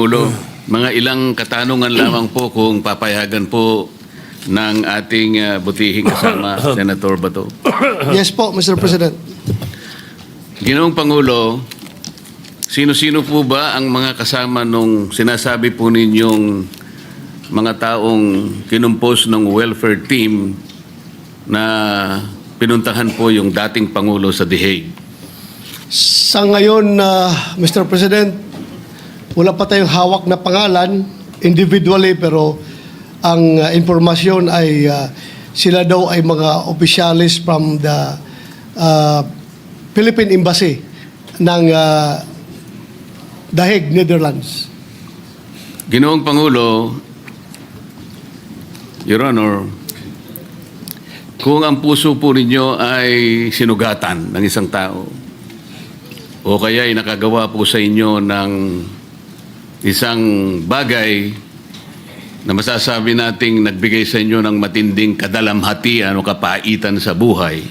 Pangulo, mga ilang katanungan lamang po kung papayagan po ng ating butihing kasama, Senator Bato. Yes po, Mr. President. Ginoong Pangulo, sino-sino po ba ang mga kasama nung sinasabi po ninyong mga taong kinumpos ng welfare team na pinuntahan po yung dating Pangulo sa The Hague? Sa ngayon, Mr. President, wala pa tayong hawak na pangalan individually, pero ang informasyon ay sila daw ay mga officials from the Philippine Embassy ng The Hague, Netherlands. Ginoong Pangulo, Your Honor, kung ang puso po ninyo ay sinugatan ng isang tao o kaya ay nakagawa po sa inyo ng isang bagay na masasabi nating nagbigay sa inyo ng matinding kadalamhatian o kapaitan sa buhay,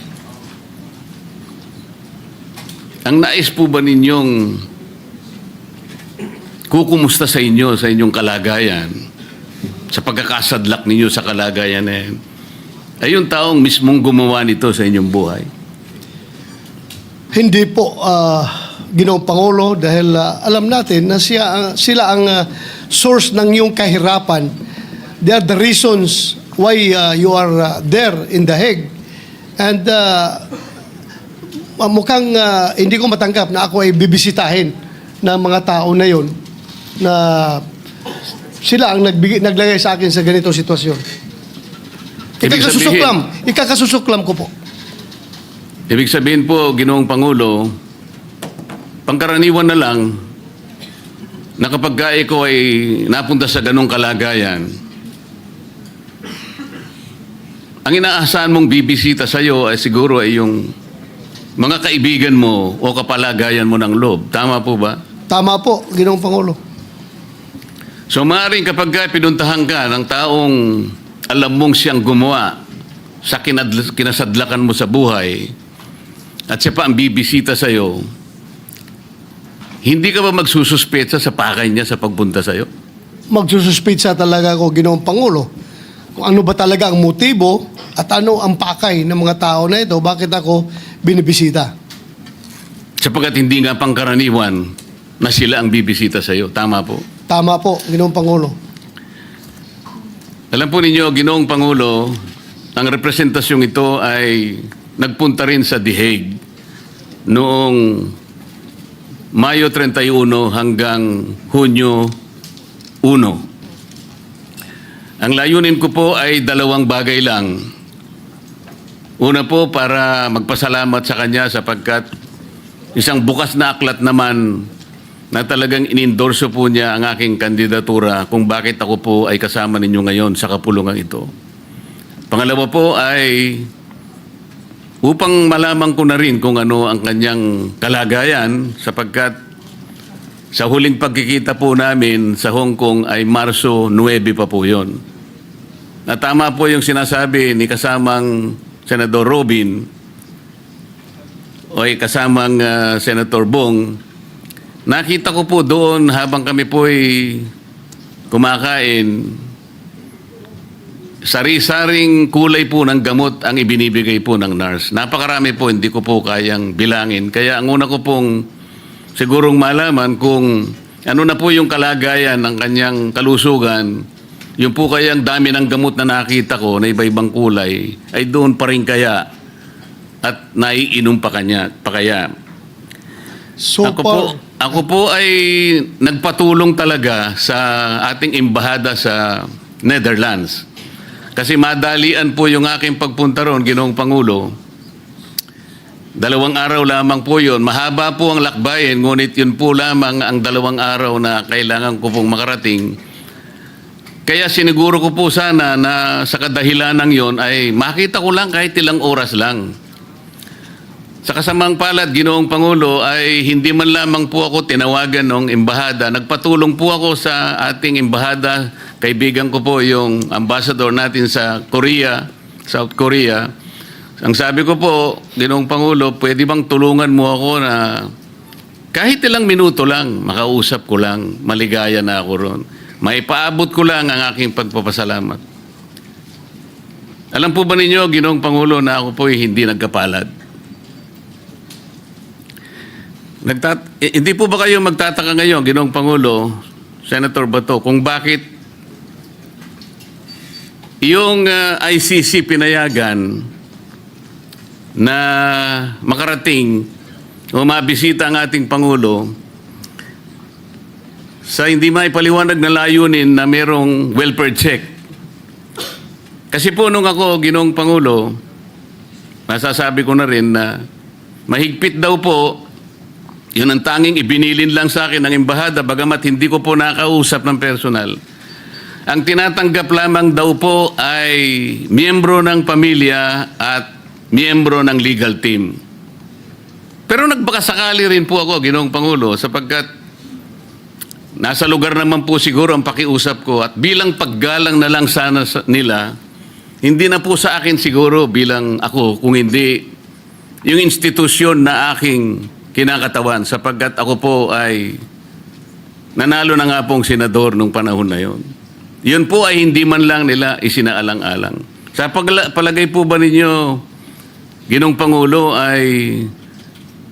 ang nais po ba ninyong kukumusta sa inyo, sa inyong kalagayan, sa pagkakasadlak ninyo sa kalagayan na yan, ay yung taong mismong gumawa nito sa inyong buhay? Hindi po, Ginoong Pangulo, dahil alam natin na sila ang source ng iyong kahirapan. They are the reasons why you are there in The Hague. And mukhang hindi ko matanggap na ako ay bibisitahin ng mga tao na yon na sila ang naglagay sa akin sa ganitong sitwasyon. Ikakasusuklam ko po. Ibig sabihin po, Ginoong Pangulo, pangkaraniwan na lang na kapag ko ay napunta sa ganong kalagayan, ang inaasahan mong bibisita sa iyo ay siguro ay yung mga kaibigan mo o kapalagayan mo ng loob. Tama po ba? Tama po, Ginoong Pangulo. So maaaring kapag pinuntahan ka ng taong alam mong siyang gumawa sa kinasadlakan mo sa buhay at siya pa ang bibisita sa iyo, hindi ka ba magsususpetsa sa pakay niya sa pagpunta sa iyo? Magsususpetsa talaga ako, Ginoong Pangulo, kung ano ba talaga ang motibo at ano ang pakay ng mga tao na ito, bakit ako binibisita. Sapagkat hindi nga pangkaraniwan na sila ang bibisita sa iyo. Tama po? Tama po, Ginoong Pangulo. Alam po ninyo, Ginoong Pangulo, ang representasyong ito ay nagpunta rin sa The Hague noong Mayo 31 hanggang Hunyo 1. Ang layunin ko po ay dalawang bagay lang. Una po, para magpasalamat sa kanya sapagkat isang bukas na aklat naman na talagang inendorso po niya ang aking kandidatura kung bakit ako po ay kasama ninyo ngayon sa kapulungan ito. Pangalawa po ay upang malaman ko na rin kung ano ang kanyang kalagayan sapagkat sa huling pagkikita po namin sa Hong Kong ay Marso 9 pa po yun. Na tama po yung sinasabi ni kasamang Senador Robin o ay kasamang Senator Bong. Nakita ko po doon habang kami po ay kumakain, sari-saring kulay po ng gamot ang ibinibigay po ng nurse. Napakarami po, hindi ko po kayang bilangin. Kaya ang una ko pong sigurong malaman kung ano na po yung kalagayan ng kanyang kalusugan, yung po kayang dami ng gamot na nakita ko na iba-ibang kulay, ay doon pa rin kaya at naiinom pa kaya. So Ako po ay nagpatulong talaga sa ating embahada sa Netherlands. Kasi madalian po yung aking pagpunta ron, Ginoong Pangulo. 2 araw lamang po yun. Mahaba po ang lakbayin, ngunit yun po lamang ang 2 araw na kailangan ko pong makarating. Kaya siniguro ko po sana na sa kadahilanang yon ay makita ko lang kahit ilang oras lang. Sa kasamang palad, Ginoong Pangulo, ay hindi man lamang po ako tinawagan ng embahada. Nagpatulong po ako sa ating embahada. Kaibigan ko po yung ambassador natin sa Korea, South Korea. Ang sabi ko po, Ginoong Pangulo, pwede bang tulungan mo ako na kahit ilang minuto lang, makausap ko lang, maligaya na ako ron. Maipaabot ko lang ang aking pagpapasalamat. Alam po ba ninyo, Ginoong Pangulo, na ako po ay hindi nagkapalad? Hindi po ba kayo magtataka ngayon, Ginoong Pangulo, Senator Bato, kung bakit yung ICC pinayagan na makarating o mabisita ang ating Pangulo sa hindi maipaliwanag na layunin na merong welfare check. Kasi po nung ako, Ginoong Pangulo, masasabi ko na rin na mahigpit daw po, yun ang tanging ibinilin lang sa akin ng embahada, bagamat hindi ko po nakausap ng personal. Ang tinatanggap lamang daw po ay miyembro ng pamilya at miyembro ng legal team. Pero nagbakasakali rin po ako, Ginoong Pangulo, sapagkat nasa lugar naman po siguro ang pakiusap ko at bilang paggalang na lang sana nila, hindi na po sa akin siguro bilang ako, kung hindi yung institusyon na aking kinakatawan, sapagkat ako po ay nanalo na nga pong senador nung panahon na yon. Yun po ay hindi man lang nila isinaalang-alang. Sa palagay po ba ninyo, Ginoong Pangulo, ay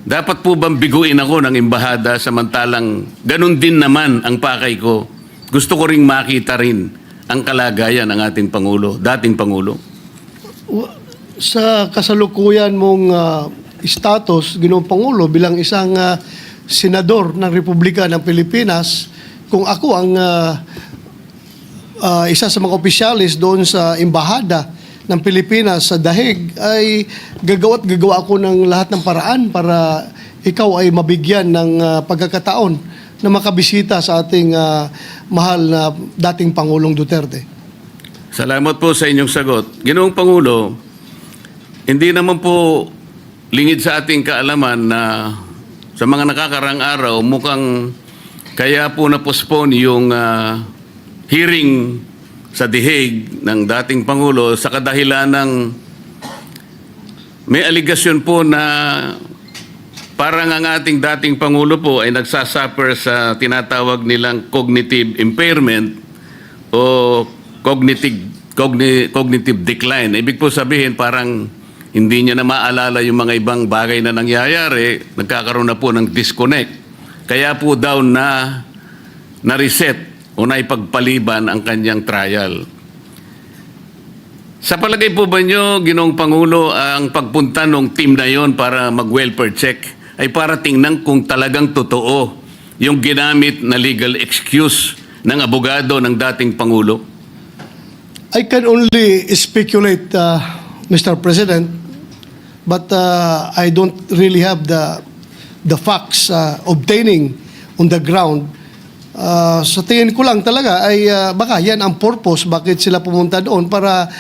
dapat po bang biguin ako ng embahada samantalang ganun din naman ang pakay ko? Gusto ko ring makita rin ang kalagayan ng ating Pangulo, dating Pangulo. Sa kasalukuyan mong status, Ginoong Pangulo, bilang isang senador ng Republika ng Pilipinas, kung ako ang isa sa mga opisyalis doon sa embahada ng Pilipinas sa Dahig, ay gagawa ako ng lahat ng paraan para ikaw ay mabigyan ng pagkakataon na makabisita sa ating mahal na dating Pangulong Duterte. Salamat po sa inyong sagot. Ginoong Pangulo, hindi naman po lingid sa ating kaalaman na sa mga nakakarang araw, mukhang kaya po na-postpone yung hearing sa The Hague ng dating Pangulo sa kadahilan ng may aligasyon po na parang ang ating dating Pangulo po ay nagsasuffer sa tinatawag nilang cognitive impairment o cognitive decline. Ibig po sabihin parang hindi niya na maalala yung mga ibang bagay na nangyayari, nagkakaroon na po ng disconnect. Kaya po daw na-reset o naipagpaliban ang kanyang trial. Sa palagay po ba nyo, Ginoong Pangulo, ang pagpunta ng team na yon para mag-welfare check ay para tingnan kung talagang totoo yung ginamit na legal excuse ng abogado ng dating Pangulo? I can only speculate, Mr. President, but I don't really have the facts obtaining on the ground. Sa tingin ko lang talaga ay baka yan ang purpose bakit sila pumunta doon para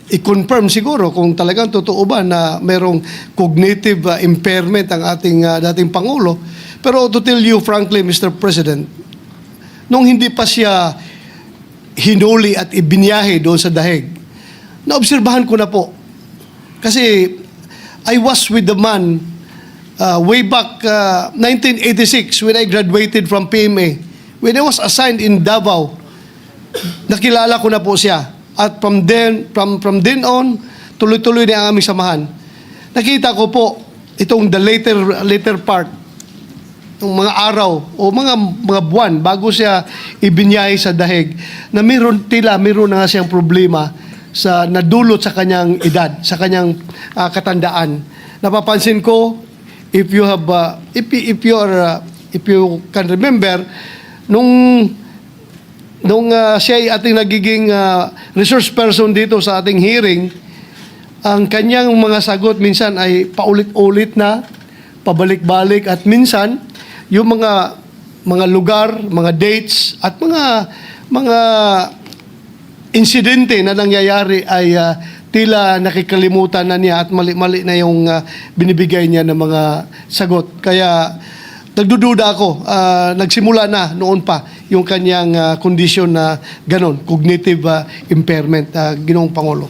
i-confirm siguro kung talagang totoo ba na merong cognitive impairment ang ating dating Pangulo. Pero to tell you frankly, Mr. President, nung hindi pa siya hinuli at ibinyahe doon sa Dahig, naobserbahan ko na po. Kasi I was with the man way back 1986 when I graduated from PMA. When I was assigned in Davao, nakilala ko na po siya. At from then on, tuloy-tuloy na ang aming samahan. Nakita ko po itong the later part, ng mga araw o mga buwan bago siya ibinyahe sa Dahig, na meron na nga siyang problema sa nadulot sa kanyang edad, sa kanyang katandaan. Napapansin ko, if you can remember, nung siya ay ating nagiging resource person dito sa ating hearing, ang kanyang mga sagot minsan ay paulit-ulit na, pabalik-balik, at minsan yung mga lugar, mga dates at mga insidente na nangyayari ay tila nakikalimutan na niya at mali-mali na yung binibigay niya ng mga sagot. Kaya nagdududa ako, nagsimula na noon pa yung kanyang kondisyon na ganon, cognitive impairment, Ginoong Pangulo.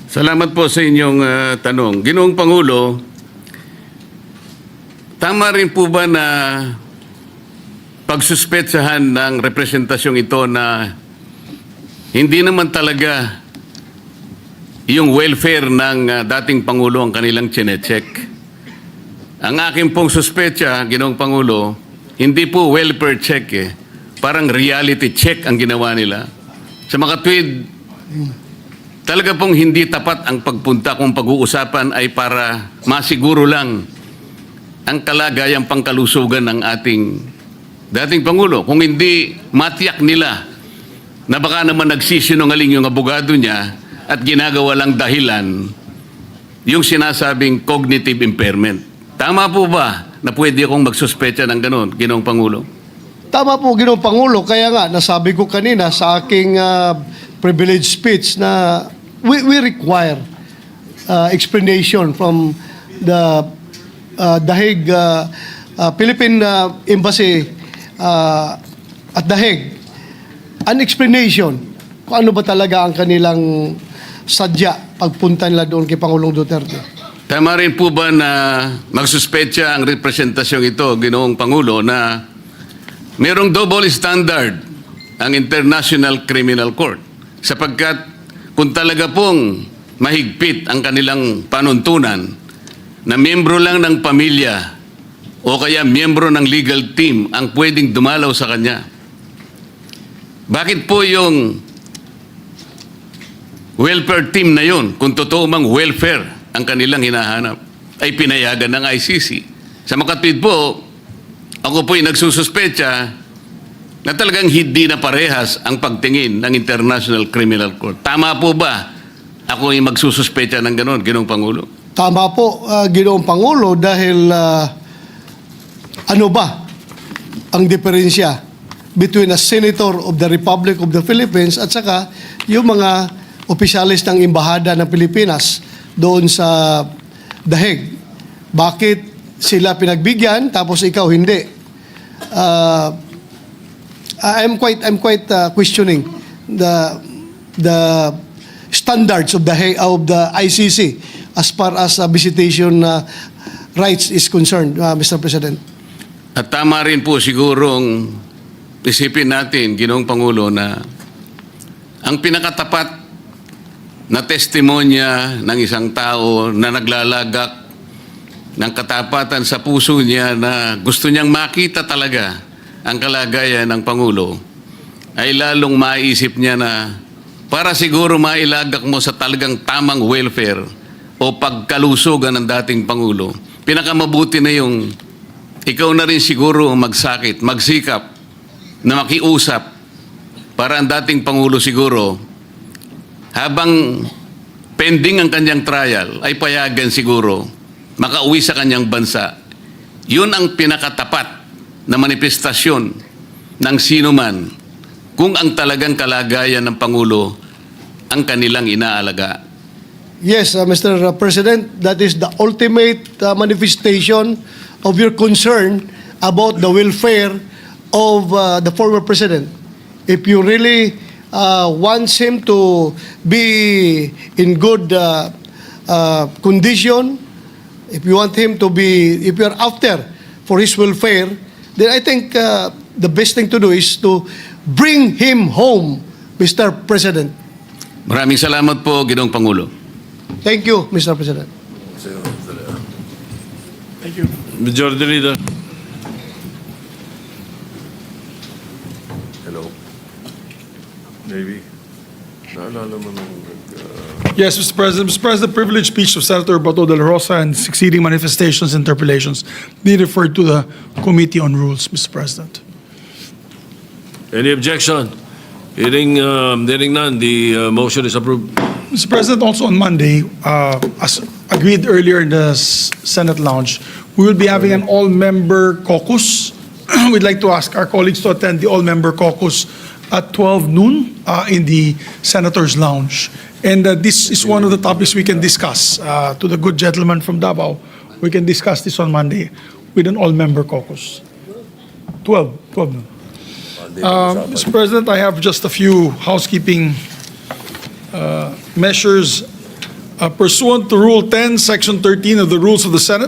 Salamat po sa inyong tanong. Ginoong Pangulo, tama rin po ba na pagsuspetsahan ng representasyong ito na hindi naman talaga yung welfare ng dating Pangulo ang kanilang chinecheck? Ang akin pong suspetsa, Ginoong Pangulo, hindi po welfare check eh. Parang reality check ang ginawa nila. Sa makatwid, talaga pong hindi tapat ang pagpunta kung pag-uusapan ay para masiguro lang ang kalagayang pangkalusugan ng ating dating Pangulo. Kung hindi matiyak nila na baka naman nagsisinungaling yung abogado niya at ginagawa lang dahilan yung sinasabing cognitive impairment. Tama po ba na pwede akong magsuspecha ng ganun, Ginoong Pangulo? Tama po, Ginoong Pangulo. Kaya nga, nasabi ko kanina sa aking privilege speech na we require explanation from the Hague, Philippine Embassy at The Hague. An explanation kung ano ba talaga ang kanilang sadya pagpunta nila doon kay Pangulong Duterte. Tama rin po ba na magsuspecha ang representasyong ito, Ginoong Pangulo, na merong double standard ang International Criminal Court sapagkat kung talaga pong mahigpit ang kanilang panuntunan na miyembro lang ng pamilya o kaya miyembro ng legal team ang pwedeng dumalaw sa kanya, bakit po yung welfare team na yun, kung totoo mang welfare ang kanilang hinahanap, ay pinayagan ng ICC? Sa makatwid po, ako po'y nagsususpecha na talagang hindi na parehas ang pagtingin ng International Criminal Court. Tama po ba ako ay magsususpecha ng gano'n, Ginoong Pangulo? Tama po, Ginoong Pangulo, dahil ano ba ang diferensya between a senator of the Republic of the Philippines at saka yung mga opisyalis ng Embahada ng Pilipinas doon sa The Hague? Bakit sila pinagbigyan tapos ikaw hindi? I'm quite questioning the standards of the ICC as far as visitation rights is concerned, Mr. President. At tama rin po sigurong isipin natin, Ginoong Pangulo, na ang pinakatapat na testimonya ng isang tao na naglalagak ng katapatan sa puso niya na gusto niyang makita talaga ang kalagayan ng Pangulo, ay lalong maisip niya na para siguro mailagak mo sa talagang tamang welfare o pagkalusugan ng dating Pangulo, pinakamabuti na yung ikaw na rin siguro magsakit, magsikap na makiusap para ang dating Pangulo siguro habang pending ang kanyang trial ay payagan siguro makauwi sa kanyang bansa. Yun ang pinakatapat na manifestasyon ng sino man kung ang talagang kalagayan ng Pangulo ang kanilang inaalaga. Yes, Mr. President, that is the ultimate manifestation of your concern about the welfare of the former president. If you really want him to be in good condition, if you want him to be, if you're after for his welfare, then I think the best thing to do is to bring him home, Mr. President. Maraming salamat po, Ginoong Pangulo. Thank you, Mr. President. Thank you. Majority Leader. Hello. Maybe. Naalala mo nung Yes, Mr. President. Mr. President, the privileged speech of Senator Bato de la Rosa and succeeding manifestations and interpellations be referred to the Committee on Rules, Mr. President. Any objection? Hearing none, the motion is approved. Mr. President, also on Monday, as agreed earlier in the Senate lounge, we will be having an all-member caucus. We'd like to ask our colleagues to attend the all-member caucus at 12 noon in the Senator's Lounge. And this is one of the topics we can discuss. To the good gentleman from Davao, we can discuss this on Monday with an all-member caucus. 12 noon. Mr. President, I have just a few housekeeping measures. Pursuant to Rule 10, Section 13 of the Rules of the Senate,